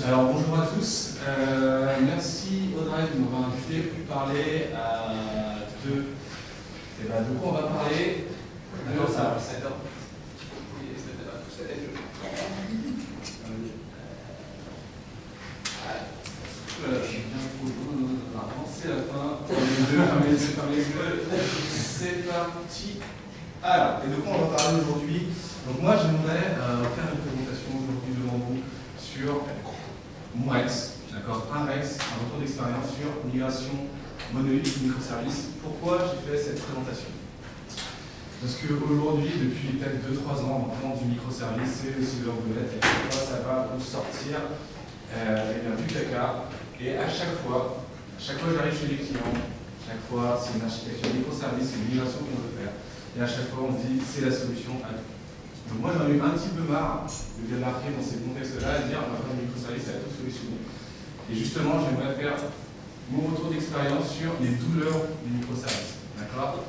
Alors bonjour à tous, merci Audrey de m'avoir invité pour parler de... Et ben, de quoi on va parler? Alors ça, c'est la fin. C'est parti. Alors, et de quoi on va parler aujourd'hui? Donc moi j'aimerais faire une présentation aujourd'hui devant vous sur mon Rex, d'accord, un Rex, un retour d'expérience sur migration monolithe microservices. Pourquoi j'ai fait cette présentation? Parce qu'aujourd'hui, depuis peut-être 2-3 ans, maintenant du microservice, c'est le cyberbullet, et chaque fois ça va vous sortir du caca. Et à chaque fois j'arrive chez les clients, chaque fois c'est une architecture microservice, c'est une migration qu'on veut faire. Et à chaque fois on se dit c'est la solution à tout. Donc moi j'en ai eu un petit peu marre de démarrer dans ces contextes-là et de dire on va faire un microservice à tout solutionner. Et justement j'aimerais faire mon retour d'expérience sur les douleurs du microservice. D'accord,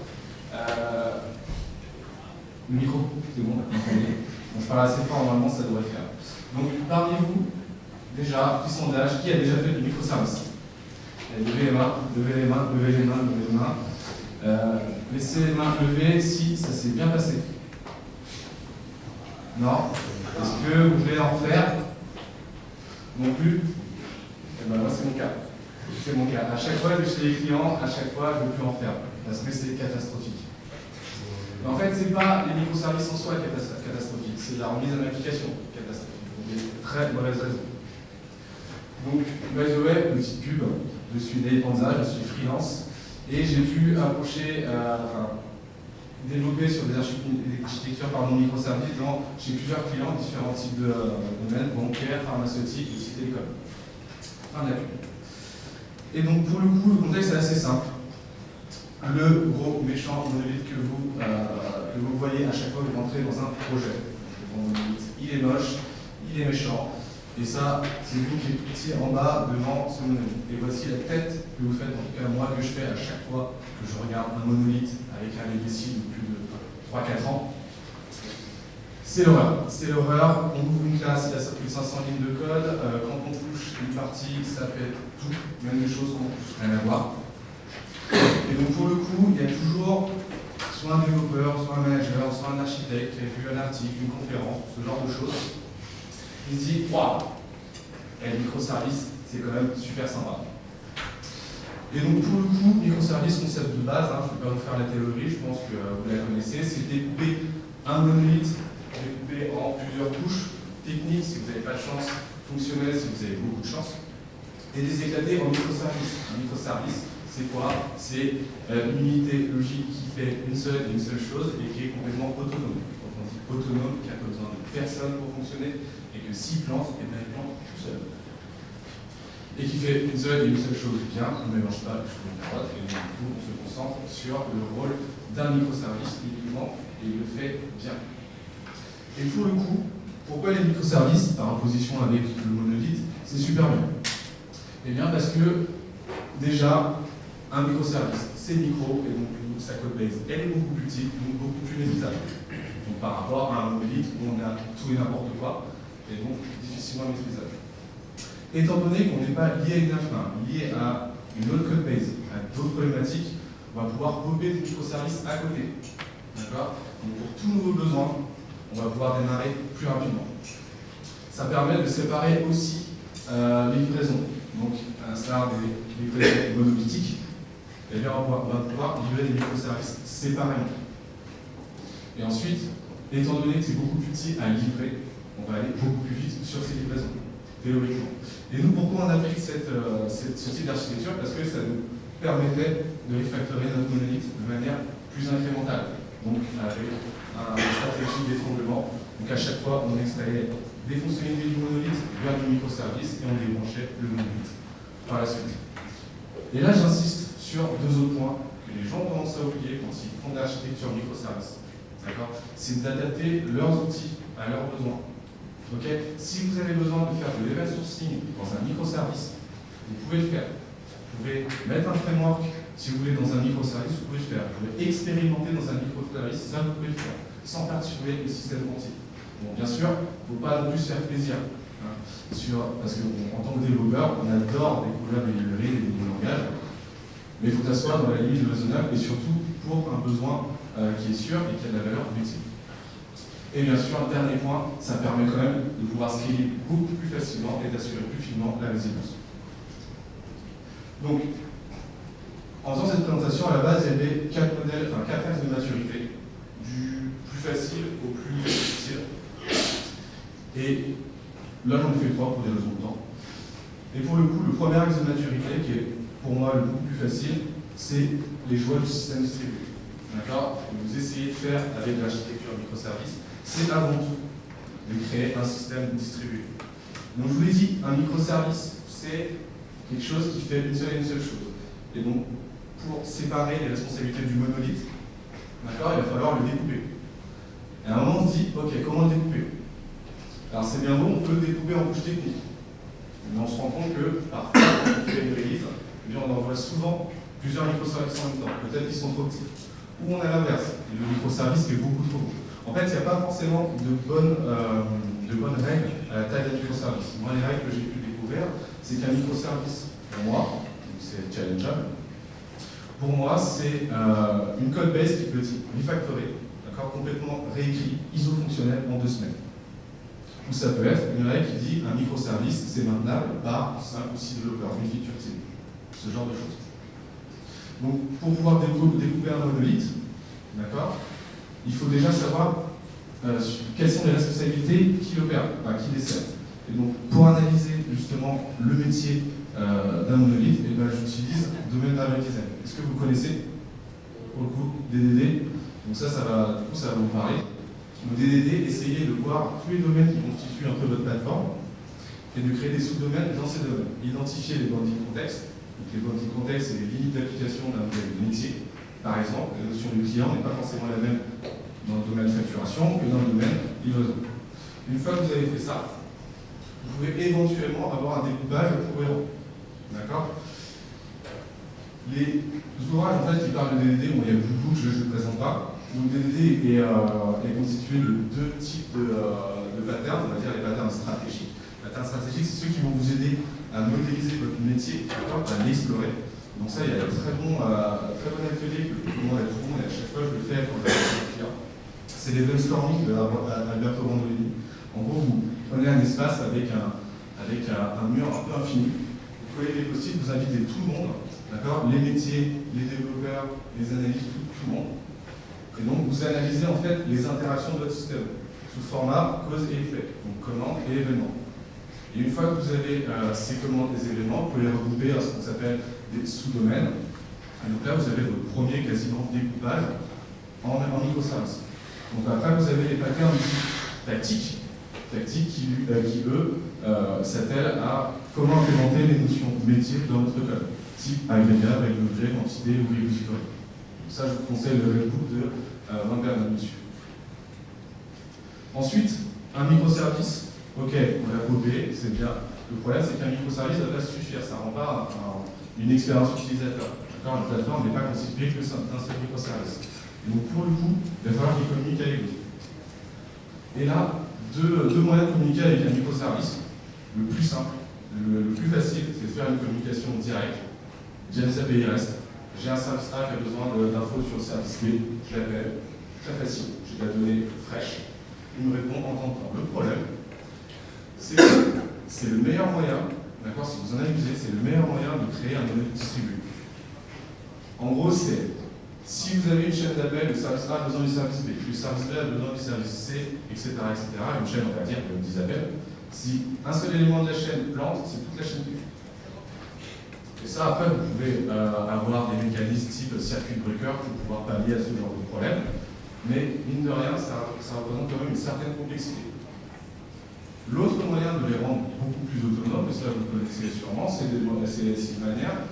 le micro, c'est bon, bon, je parle assez fort, normalement ça devrait le faire. Donc parmi vous, déjà, petit sondage, qui a déjà fait du microservice? Levez les mains, levez les mains, levez les mains, levez les mains. Laissez les mains levées si ça s'est bien passé. Non? Est-ce que vous voulez en faire? Non plus? Eh bien moi c'est mon cas. C'est mon cas. À chaque fois que je suis chez les clients, à chaque fois je ne veux plus en faire. Parce que c'est catastrophique. Mais en fait, ce n'est pas les microservices en soi catastrophique, c'est la remise en application catastrophique. Donc il y a de très mauvaises raisons. Donc, by the way, petite pub, je suis Dave Panza, je suis freelance, et j'ai pu approcher, développer sur des architectures microservices chez plusieurs clients, différents types de domaines, bancaires, pharmaceutiques et aussi télécom. Fin de la pub. Et donc, pour le coup, le contexte est assez simple. Le gros méchant monolithe que vous voyez à chaque fois que vous entrez dans un projet. Il est moche, il est méchant, et ça, c'est vous qui êtes en bas devant ce monolithe. Et voici la tête que vous faites, en tout cas moi, que je fais à chaque fois que je regarde un monolithe avec un legacy de plus de 3-4 ans. C'est l'horreur. C'est l'horreur. On ouvre une classe, il y a plus de 500 lignes de code. Quand on touche une partie, ça fait tout, même des choses qu'on n'a rien à voir. Et donc pour le coup, il y a toujours soit un développeur, soit un manager, soit un architecte qui a vu un article, une conférence, ce genre de choses. Il se dit, waouh, le microservice, c'est quand même super sympa. Et donc pour le coup, microservice, concept de base, je ne vais pas vous faire la théorie, je pense que vous la connaissez, c'est découper un monolithe, découpé en plusieurs couches techniques, si vous n'avez pas de chance, fonctionnelles, si vous avez beaucoup de chance, et les éclater en microservice. Un microservice, c'est quoi? C'est une unité logique qui fait une seule chose et qui est complètement autonome. Quand on dit autonome, qui n'a pas besoin de personne pour fonctionner, et que s'il plante, et bien il plante tout seul. Et qui fait une seule chose bien, on ne mélange pas les choses de carottes, et donc du coup on se concentre sur le rôle d'un microservice uniquement, et il le fait bien. Et pour le coup, pourquoi les microservices, par opposition avec le monolithe, c'est super bien? Eh bien parce que, déjà, un microservice, c'est micro, et donc sa code base, elle est beaucoup plus petite, donc beaucoup plus maîtrisable. Donc par rapport à un monolithe où on a tout et n'importe quoi, et donc difficilement maîtrisable. Étant donné qu'on n'est pas lié à une infra, lié à une autre code base, à d'autres problématiques, on va pouvoir popper des microservices à côté. D'accord? Donc pour tous nos besoins, on va pouvoir démarrer plus rapidement. Ça permet de séparer aussi les livraisons. Donc à l'instar des livraisons monolithiques, et bien on va pouvoir livrer des microservices séparément. Et ensuite, étant donné que c'est beaucoup plus petit à livrer, on va aller beaucoup plus vite sur ces livraisons, théoriquement. Et nous, pourquoi on a pris ce type d'architecture? Parce que ça nous permettait de refactorer notre monolithe de manière plus incrémentale. Donc avec une stratégie d'étranglement. Donc à chaque fois, on extrayait des fonctionnalités du monolithe vers du microservice et on débranchait le monolithe par la suite. Et là, j'insiste sur deux autres points que les gens ont tendance à oublier quand ils font de l'architecture microservice. C'est d'adapter leurs outils à leurs besoins. Okay? Si vous avez besoin de faire de l'event sourcing dans un microservice, vous pouvez le faire. Vous pouvez mettre un framework, si vous voulez, dans un microservice, vous pouvez le faire. Vous pouvez expérimenter dans un microservice, ça vous pouvez le faire, sans perturber le système entier. Bon, bien sûr, il ne faut pas non plus se faire plaisir. Hein, parce qu'en tant que développeur, on adore découvrir des librairies, des nouveaux langages, mais il faut que ça soit dans la limite raisonnable et surtout pour un besoin qui est sûr et qui a de la valeur au métier. Et bien sûr, un dernier point, ça permet quand même de pouvoir scaler beaucoup plus facilement et d'assurer plus finement la résilience. Donc, en faisant cette présentation, à la base, il y avait 4 modèles, enfin 4 axes de maturité, du plus facile au plus difficile. Et là, j'en ai fait 3 pour des raisons de temps. Et pour le coup, le premier axe de maturité, qui est pour moi le beaucoup plus facile, c'est les joies du système distribué. D'accord ? Vous essayez de faire avec l'architecture microservice, c'est avant tout de créer un système distribué. Donc je vous l'ai dit, un microservice, c'est quelque chose qui fait une seule chose. Et donc, pour séparer les responsabilités du monolithe, d'accord, il va falloir le découper. Et à un moment, on se dit, ok, comment le découper? Alors c'est bien beau, on peut le découper en couches techniques. Mais on se rend compte que, parfois, quand on fait une release, on envoie souvent plusieurs microservices en même temps. Peut-être qu'ils sont trop petits. Ou on a l'inverse, le microservice qui est beaucoup trop gros. En fait, il n'y a pas forcément de bonnes règles à la taille d'un microservice. Moi, les règles que j'ai pu découvrir, c'est qu'un microservice, pour moi, c'est challengeable, pour moi, c'est une code base qui peut être refactorée, complètement réécrit, iso-fonctionnel en 2 semaines. Ou ça peut être une règle qui dit un microservice, c'est maintenable par 5 ou 6 développeurs, une feature team. Ce genre de choses. Donc, pour pouvoir découper un monolithe, d'accord, il faut déjà savoir quelles sont les responsabilités qui l'opèrent, qui les servent. Et donc, pour analyser justement le métier d'un monolithe, j'utilise domaine driven design. Est-ce que vous connaissez, pour le coup, DDD? Donc ça va vous parler. Donc DDD, essayez de voir tous les domaines qui constituent un peu votre plateforme et de créer des sous-domaines dans ces domaines. Identifier les bounding contextes. Donc les bounding contextes, c'est les limites d'application d'un métier. Par exemple, la notion du client n'est pas forcément la même dans le domaine facturation que dans le domaine livraison. Une fois que vous avez fait ça, vous pouvez éventuellement avoir un découpage cohérent. D'accord? Les ouvrages en fait, qui parlent de DDD, il y a beaucoup, je ne le présente pas. Donc DDD est constitué de 2 types de patterns, on va dire les patterns stratégiques. Les patterns stratégiques, c'est ceux qui vont vous aider à modéliser votre métier, à l'explorer. Donc ça, il y a un très bon atelier que je recommande à tout le monde, et à chaque fois je le fais quand je vais avec un client. C'est les brainstorming de Alberto Bandolini. En gros, vous prenez un espace avec un mur un peu infini, vous collez les post-it, vous invitez tout le monde, d'accord, les métiers, les développeurs, les analystes, tout le monde. Et donc, vous analysez en fait les interactions de votre système sous format cause et effet, donc commande et événement. Et une fois que vous avez ces commandes et ces événements, vous pouvez les regrouper à ce qu'on s'appelle des sous-domaines. Et donc là, vous avez votre premier quasiment découpage en microservices. Donc après, vous avez les patterns tactiques qui eux, s'attellent à comment implémenter les notions métiers dans votre code, type agrégat, avec l'objet, quantité ou repository. Ça, je vous conseille le reboot de Van Bergen dessus. Ensuite, un microservice, ok, on l'a copié, c'est bien. Le problème, c'est qu'un microservice, ça ne va pas suffire, ça ne rend pas une expérience utilisateur. Une plateforme n'est pas constituée que d'un seul microservice. Donc pour le coup, il va falloir qu'il communique avec vous. Et là, deux moyens de communiquer avec un microservice. Le plus simple, le plus facile, c'est de faire une communication directe via des API REST. J'ai un service A qui a besoin d'infos sur le service B, je l'appelle, très facile, j'ai de la donnée fraîche, il me répond en temps de temps. Le problème, c'est que c'est le meilleur moyen, d'accord, si vous en abusez, c'est le meilleur moyen de créer un modèle distribué. En gros, c'est si vous avez une chaîne d'appel, le service A a besoin du service B, le service B a besoin du service C, etc., une chaîne, on va dire, comme 10 appels, si un seul élément de la chaîne plante, c'est toute la chaîne qui plante. Et ça, après, vous pouvez avoir des mécanismes type circuit breaker pour pouvoir pallier à ce genre de problème. Mais, mine de rien, ça représente quand même une certaine complexité. L'autre moyen de les rendre beaucoup plus autonomes, et ça vous le connaissez sûrement, c'est une manière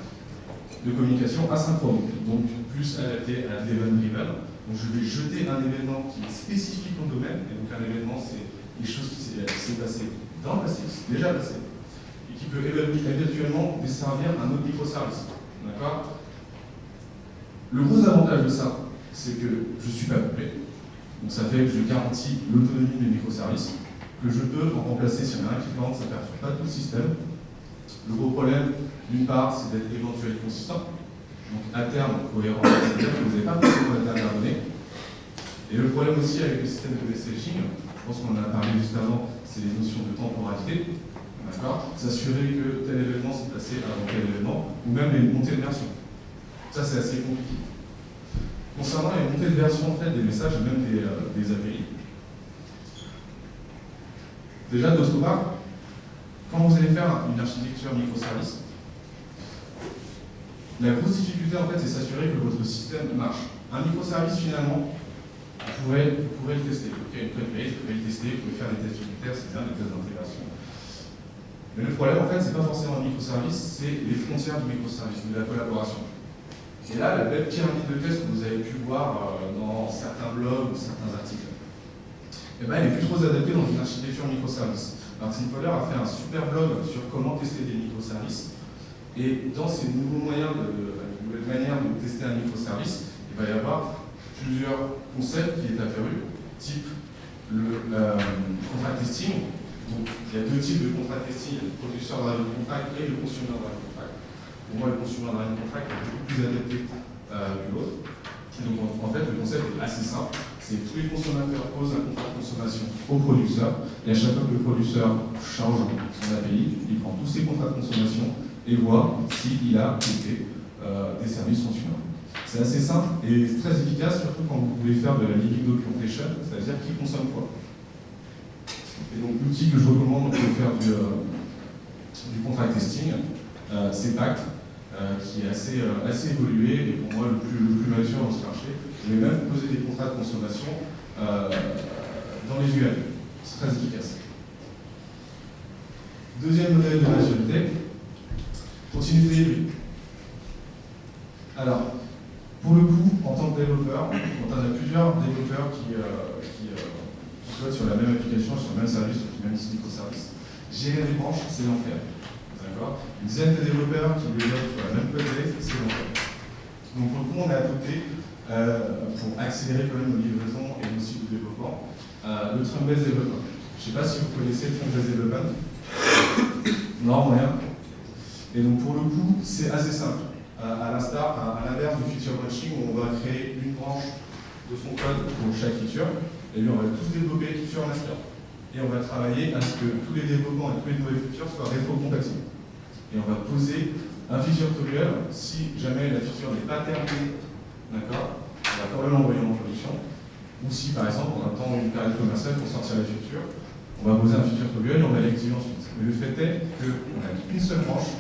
de communication asynchrone, donc plus adaptée à l'event-driven. Donc je vais jeter un événement qui est spécifique au domaine, et donc un événement, c'est des choses qui s'est passé dans le passé, déjà passé, et qui peut éventuellement desservir un autre microservice. D'accord? Le gros avantage de ça, c'est que je ne suis pas coupé. Donc ça fait que je garantis l'autonomie des microservices. que je peux en remplacer si y en a un qui plante, ça ne perturbe pas tout le système. Le gros problème, d'une part, c'est d'être éventuel et consistant. Donc à terme, cohérent, c'est-à-dire que vous n'avez pas forcément la dernière donnée. Et le problème aussi avec le système de messaging, je pense qu'on en a parlé juste avant, c'est les notions de temporalité. S'assurer que tel événement s'est passé avant tel événement, ou même les montées de version. Ça, c'est assez compliqué. Concernant les montées de version en fait, des messages et même des API, déjà, d'autre part, quand vous allez faire une architecture microservice, la grosse difficulté, en fait, c'est s'assurer que votre système marche. Un microservice, finalement, vous pourrez le tester. Ok, une code base, vous pouvez le tester, vous pouvez faire des tests unitaires, c'est bien, des tests d'intégration. Mais le problème, en fait, c'est pas forcément un microservice, c'est les frontières du microservice, de la collaboration. Et là, la belle pyramide de tests que vous avez pu voir dans certains blogs ou certains articles, eh ben, elle n'est plus trop adaptée dans une architecture microservice. Martin Fowler a fait un super blog sur comment tester des microservices. Et dans ces nouveaux moyens, nouvelles manières de tester un microservice, il va y avoir plusieurs concepts qui est apparu, type le contract testing. Donc, il y a deux types de contract testing, le producer driven contract et le consumer driven contract. Pour moi, le consumer driven contract est beaucoup plus adapté que l'autre. Donc, en fait, le concept est assez simple. C'est que tous les consommateurs posent un contrat de consommation au producteur, et à chaque fois que le producteur change son API, il prend tous ses contrats de consommation et voit s'il a traité des services consommateurs. C'est assez simple et très efficace, surtout quand vous voulez faire de la living documentation, c'est-à-dire qui consomme quoi. Et donc l'outil que je recommande pour faire du contract testing, c'est Pact, qui est assez évolué et pour moi le plus mature dans ce marché. Je vais même poser des contrats de consommation dans les UL. C'est très efficace. Deuxième modèle de maturité, continuité hybride. Alors, pour le coup, en tant que développeur, quand on a plusieurs développeurs qui codent sur la même application, sur le même service, sur le même microservice, gérer les branches, c'est l'enfer. D'accord ? Une dizaine de développeurs qui développent sur la même code base, c'est l'enfer. Donc, pour le coup, on a adopté, pour accélérer quand même nos livraisons et nos cycles de développement, le Trunk-based development. Je ne sais pas si vous connaissez le Trunk-based development. Non, rien. Et donc, pour le coup, c'est assez simple. À l'inverse du feature branching où on va créer une branche de son code pour chaque feature, et bien on va tous développer sur un master. Et on va travailler à ce que tous les développements et tous les nouvelles features soient rétro-compatibles. Et on va poser un feature tutorial si jamais la feature n'est pas terminée, d'accord, on va quand même l'envoyer en production. Ou si par exemple on attend une période commerciale pour sortir la feature, on va poser un feature tutorial et on va l'activer ensuite. Mais le fait est qu'on n'a qu'une seule branche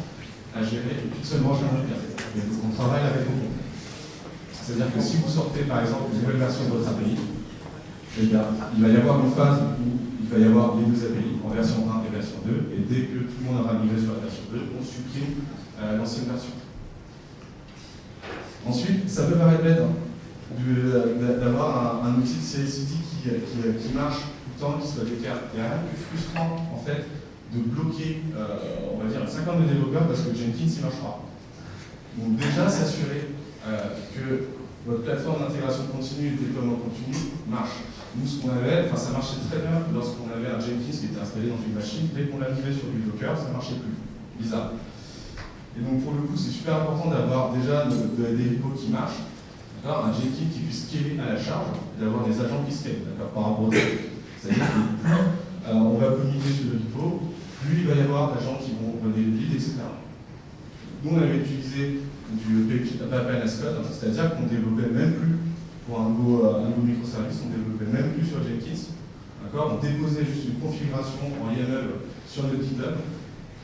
à gérer et qu'une seule branche à récupérer. Et donc on travaille avec vous. C'est-à-dire que si vous sortez par exemple une nouvelle version de votre API, eh bien, il va y avoir une phase où il va y avoir les deux API en version 1 et version 2, et dès que tout le monde aura migré sur la version 2, on supprime l'ancienne version. Ensuite, ça peut paraître bête d'avoir un outil de CI/CD qui marche tout le temps, qui soit déclaré. Il n'y a rien de plus frustrant en fait de bloquer, on va dire, une cinquantaine de développeurs parce que Jenkins ne marche pas. Donc déjà, s'assurer que votre plateforme d'intégration continue et de déploiement continu marche. Nous, ce qu'on avait, ça marchait très bien lorsqu'on avait un Jenkins qui était installé dans une machine. Dès qu'on l'a migré sur du Docker, ça ne marchait plus. Bizarre. Et donc, pour le coup, c'est super important d'avoir déjà des repos qui marchent, un Jenkins qui puisse scaler à la charge, et d'avoir des agents qui scalent, par rapport au c'est-à-dire que plus on va communiquer sur le repo, plus il va y avoir d'agents qui vont donner le lead, etc. Nous, on avait utilisé du pipeline as code, c'est-à-dire qu'on ne développait même plus pour un nouveau microservice, on ne développait même plus sur Jenkins. On déposait juste une configuration en YAML sur notre GitHub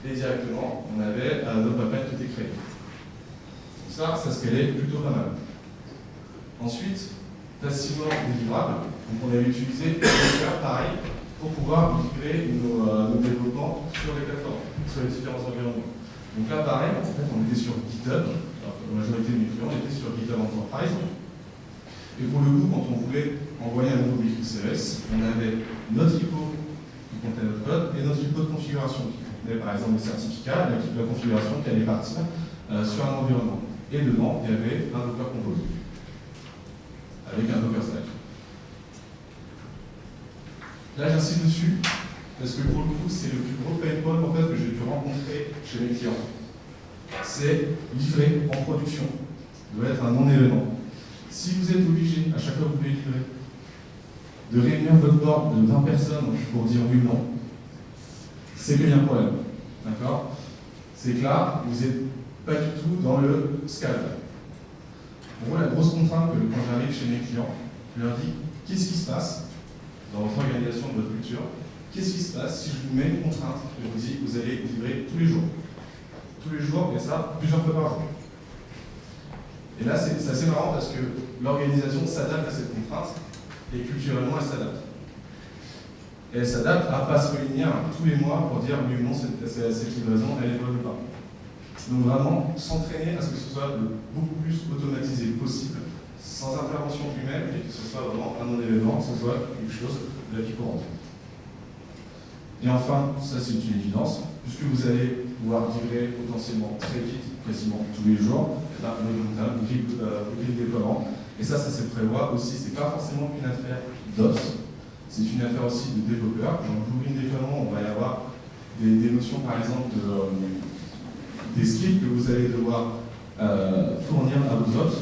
et directement, on avait notre pipeline qui était créé. Donc ça scalait plutôt pas mal. Ensuite, facilement délivrable, donc on avait utilisé Docker pareil pour pouvoir migrer nos développements sur les plateformes, sur les différents environnements. Donc là, pareil, en fait, on était sur GitHub, la majorité de mes clients étaient sur GitHub Enterprise. Et pour le coup, quand on voulait envoyer un nouveau microservice, on avait notre repo qui contenait notre code et notre repo de configuration qui contenait par exemple les certificats, l'équipe de la configuration qui allait partir sur un environnement. Et dedans, il y avait un Docker Compose avec un Docker Stack. Là, j'insiste dessus parce que pour le coup, c'est le plus gros pain point en fait, que j'ai pu rencontrer chez mes clients. C'est livrer en production. Ça doit être un non-événement. Si vous êtes obligé, à chaque fois que vous voulez livrer, de réunir votre board de 20 personnes pour dire oui ou non, c'est qu'il y a un problème. D'accord? C'est que là, vous n'êtes pas du tout dans le scale. Pour moi, la grosse contrainte que quand j'arrive chez mes clients, je leur dis qu'est-ce qui se passe dans votre organisation, de votre culture, qu'est-ce qui se passe si je vous mets une contrainte et je vous dis vous allez livrer tous les jours. Tous les jours, et ça, plusieurs fois par jour. Et là, c'est assez marrant parce que l'organisation s'adapte à cette contrainte et culturellement, elle s'adapte. Et elle s'adapte à ne pas se réunir tous les mois pour dire oui ou non, cette livraison, elle est bonne ou pas. Donc vraiment, s'entraîner à ce que ce soit le beaucoup plus automatisé possible, sans intervention humaine, et que ce soit vraiment un non-événement, que ce soit quelque chose de la vie courante. Et enfin, ça c'est une évidence, puisque vous allez pouvoir livrer potentiellement très vite, quasiment tous les jours, et là, le grille de déploiement. Et ça se prévoit aussi, c'est pas forcément qu'une affaire d'ops, c'est une affaire aussi de développeurs. Dans le grille de déploiement, on va y avoir des notions par exemple des scripts que vous allez devoir fournir à vos ops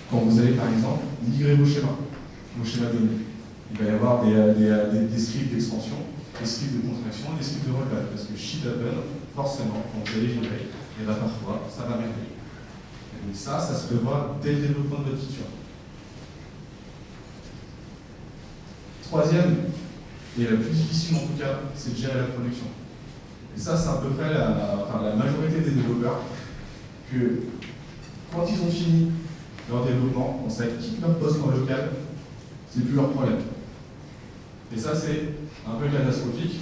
quand vous allez par exemple migrer vos schémas données. Il va y avoir des scripts d'extension, des scripts de contraction, des scripts de rollback, parce que shit happen, forcément, quand vous allez livrer, et bien parfois, ça va merder. Et ça se prévoit dès le développement de votre feature. Troisième, et la plus difficile en tout cas, c'est de gérer la production. Et ça, c'est à peu près la majorité des développeurs que, quand ils ont fini leur développement, quand ça quitte leur poste en local, c'est plus leur problème. Et ça, c'est un peu catastrophique.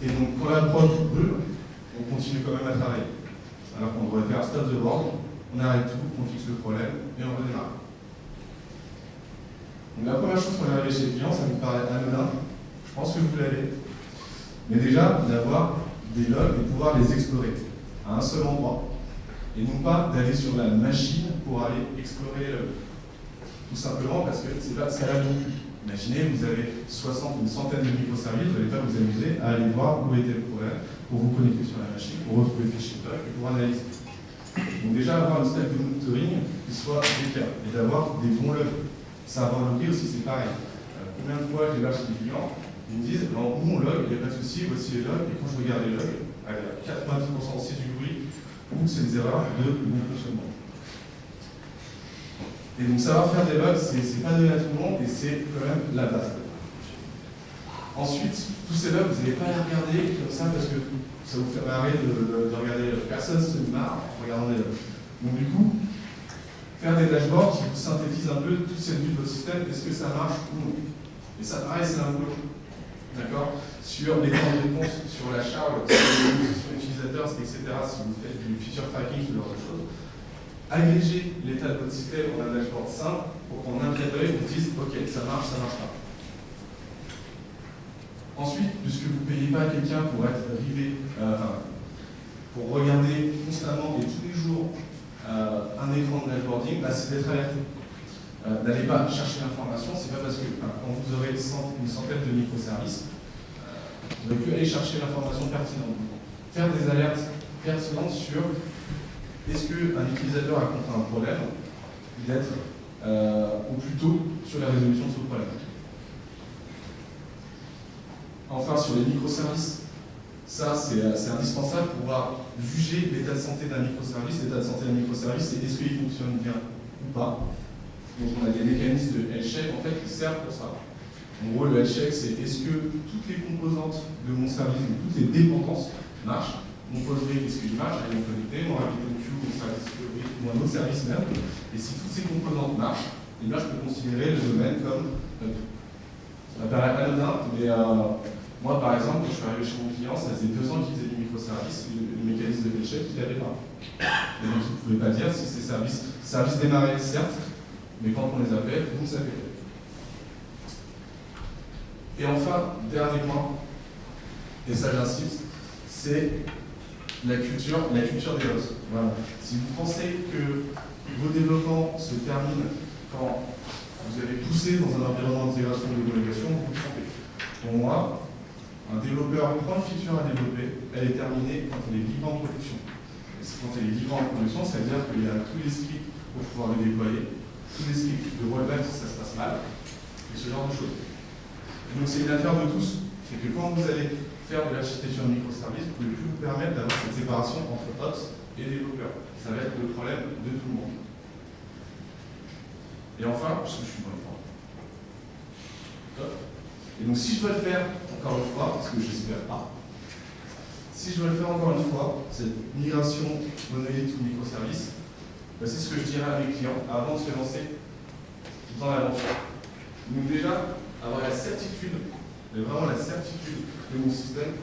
Et donc, quand la prod brûle, on continue quand même à travailler. Alors qu'on devrait faire stop the board, on arrête tout, on fixe le problème et on redémarre. Donc, la première chose qu'on est arrivé chez les clients, ça nous paraît anodin. Je pense que vous l'avez. Mais déjà, d'avoir des logs et pouvoir les explorer à un seul endroit. Et non pas d'aller sur la machine pour aller explorer tout simplement parce que c'est pas scalable non plus. Imaginez, vous avez 60 ou une centaine de microservices, vous n'allez pas vous amuser à aller voir où était le problème, pour vous connecter sur la machine, pour retrouver le fichier log et pour analyser. Donc déjà avoir une stack de monitoring qui soit efficace et d'avoir des bons logs. Savoir loguer aussi, c'est pareil. Combien de fois j'ai là chez les clients, ils me disent, bon, nous on log, il n'y a pas de souci, voici les logs, et quand je regarde les logs, 90% c'est du bruit, ou c'est des erreurs de bon fonctionnement. Et donc savoir faire des logs, c'est pas donné à tout le monde, et c'est quand même la base. Ensuite, tous ces logs, vous n'allez pas les regarder comme ça, parce que ça vous fait marrer de regarder les logs. Personne ne se marre en regardant les logs. Donc du coup, faire des dashboards qui vous synthétisent un peu toute cette vue de votre système, est-ce que ça marche ou non. Et ça, pareil, c'est un boulot. D'accord? Sur les temps de réponse, sur la charge, sur les utilisateurs, etc., si vous faites du feature tracking, ce genre de choses, agrégez l'état de votre système en un dashboard simple pour qu'en un clin d'œil, vous dise ok, ça marche pas. Ensuite, puisque vous ne payez pas quelqu'un pour être rivé, pour regarder constamment et tous les jours un écran de dashboarding, c'est d'être alerté. N'allez pas chercher l'information, c'est pas parce que quand vous aurez une centaine de microservices, vous aurez pu aller chercher l'information pertinente. Faire des alertes pertinentes sur est-ce qu'un utilisateur a rencontré un problème, d'être ou plutôt sur la résolution de ce problème. Enfin, sur les microservices, ça c'est indispensable pour pouvoir juger l'état de santé d'un microservice. L'état de santé d'un microservice, c'est est-ce qu'il fonctionne bien ou pas. Donc on a des mécanismes de health check en fait qui servent pour ça. En gros, le health check, c'est est-ce que toutes les composantes de mon service, toutes les dépendances marchent. Mon Postgre, est-ce qu'il marche, elle est connectée, mon RabbitMQ, mon service ou un autre service même. Et si toutes ces composantes marchent, eh bien, je peux considérer le domaine comme ça paraît anodin, mais moi par exemple, quand je suis arrivé chez mon client, ça faisait 2 ans qu'il faisait du microservice, le mécanisme de health check, il n'avait pas. Et donc il ne pouvait pas dire si ces services démarraient, certes, mais quand on les appelle, vous ne savez pas. Et enfin, dernier point, et ça j'insiste, c'est la culture des hosts. Voilà. Si vous pensez que vos développements se terminent quand vous avez poussé dans un environnement d'intégration de homologation, vous vous trompez. Pour moi, Un développeur prend une feature à développer, elle est terminée quand elle est livrée en production. Et quand elle est livrée en production, ça veut dire qu'il y a tous les scripts pour pouvoir le déployer, tous les scripts de rollback si ça se passe mal, et ce genre de choses. Et donc c'est une affaire de tous. C'est que quand vous allez faire de l'architecture microservice, vous ne pouvez plus vous permettre d'avoir cette séparation entre ops et développeurs. Ça va être le problème de tout le monde. Et enfin, parce que je suis dans le temps. Et donc si je dois le faire encore une fois, parce que j'espère pas, si je dois le faire encore une fois, cette migration monolithe ou microservice, ben c'est ce que je dirais à mes clients avant de se lancer dans l'aventure. Donc déjà, avoir la certitude, mais vraiment la certitude que mon système,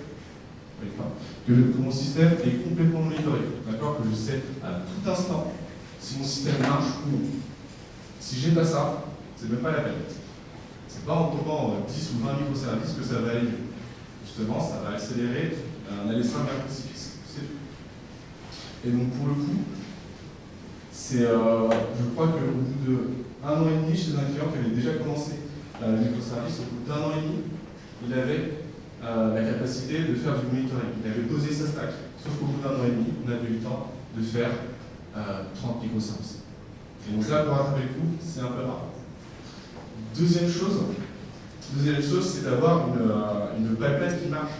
que mon système est complètement monitoré, d'accord, que je sais à tout instant si mon système marche ou non. Si j'ai pas ça, c'est même pas la peine. C'est pas en tombant 10 ou 20 microservices que ça va aller mieux. Justement, ça va accélérer un aller-simple vers le précipice. C'est tout. Et donc pour le coup, je crois qu'au bout d'1 an et demi chez un client qui avait déjà commencé le microservice, au bout d'1 an et demi, il avait la capacité de faire du monitoring. Il avait posé sa stack. Sauf qu'au bout d'1 an et demi, on avait eu le temps de faire 30 microservices. Et donc ça, pour rattraper le coup, c'est un peu rare. Deuxième chose, c'est d'avoir une pipeline qui marche.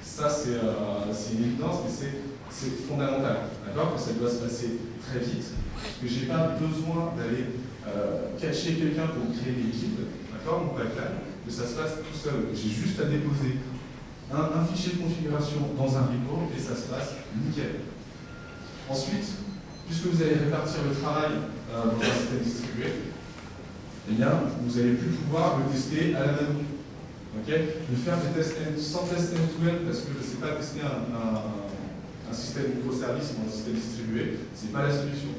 Ça, c'est une évidence, mais c'est fondamental. D'accord ? Que ça doit se passer très vite. Parce que je n'ai pas besoin d'aller cacher quelqu'un pour créer des guides, d'accord, mon pipeline, que ça se passe tout seul. J'ai juste à déposer un fichier de configuration dans un repo et ça se passe nickel. Ensuite, puisque vous allez répartir le travail dans un système distribué, eh bien, vous allez plus pouvoir le tester à la mano. Okay, de faire des tests sans test end-to-end parce que c'est pas tester un système microservice ou un système distribué, c'est pas la solution.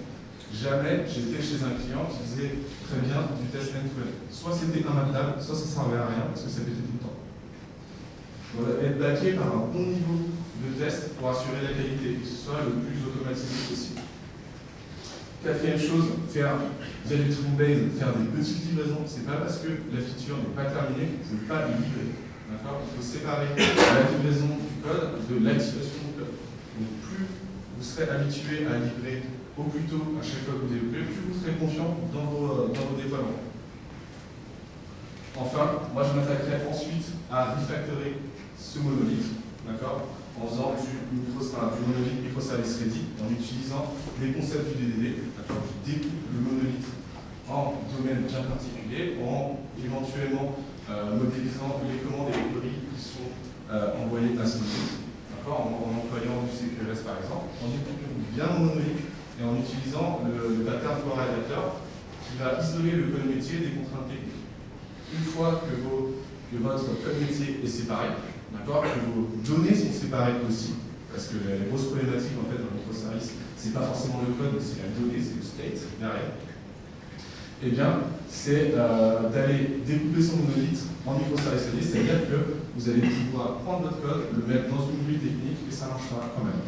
Jamais j'étais chez un client qui faisait très bien du test end-to-end. Soit c'était immaintenable, soit ça ne servait à rien parce que ça pétait tout le temps. On va être baqué par un bon niveau de test pour assurer la qualité, que ce soit le plus automatisé possible. Quatrième chose, faire via du Streambase, faire des petites livraisons. C'est pas parce que la feature n'est pas terminée que vous ne pouvez pas le livrer. D'accord ? Il faut séparer la livraison du code de l'activation du code. Donc plus vous serez habitué à livrer au plus tôt à chaque fois que vous développez, plus vous serez confiant dans vos déploiements. Enfin, moi je m'attaquerai ensuite à refactorer ce monolithe, d'accord, en faisant du monolithe microservice ready, en utilisant les concepts du DDD, d'accord, je découpe le monolithe en domaines bien particuliers, en éventuellement modélisant les commandes et les queries qui sont envoyées à ce monolithe, d'accord, en employant du CQRS par exemple, en découpant bien mon monolithe et en utilisant le pattern for adapter qui va isoler le code métier des contraintes techniques. Une fois que votre code métier est séparé, d'accord, que vos données sont séparées aussi, parce que la grosse problématique en fait dans le microservice, c'est pas forcément le code, c'est la donnée, c'est le state derrière. Eh bien, c'est d'aller découper son monolithe en microservice ready, c'est-à-dire que vous allez pouvoir prendre votre code, le mettre dans une grille technique et ça marchera quand même.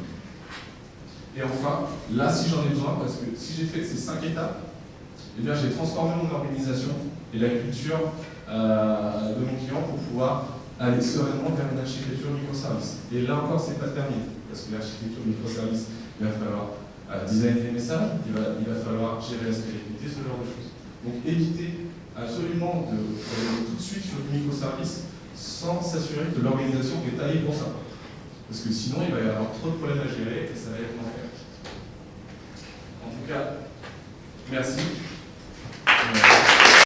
Et enfin, là, si j'en ai besoin, parce que si j'ai fait ces 5 étapes, eh bien, j'ai transformé mon organisation et la culture de mon client pour pouvoir aller sereinement vers une architecture microservice. Et là encore, c'est pas terminé, parce que l'architecture microservice, il va falloir designer des messages, il va falloir gérer la scalabilité, ce genre de choses. Donc évitez absolument d'aller tout de suite sur du microservice sans s'assurer que l'organisation est taillée pour ça. Parce que sinon, il va y avoir trop de problèmes à gérer et ça va être l'enfer. En tout cas, merci.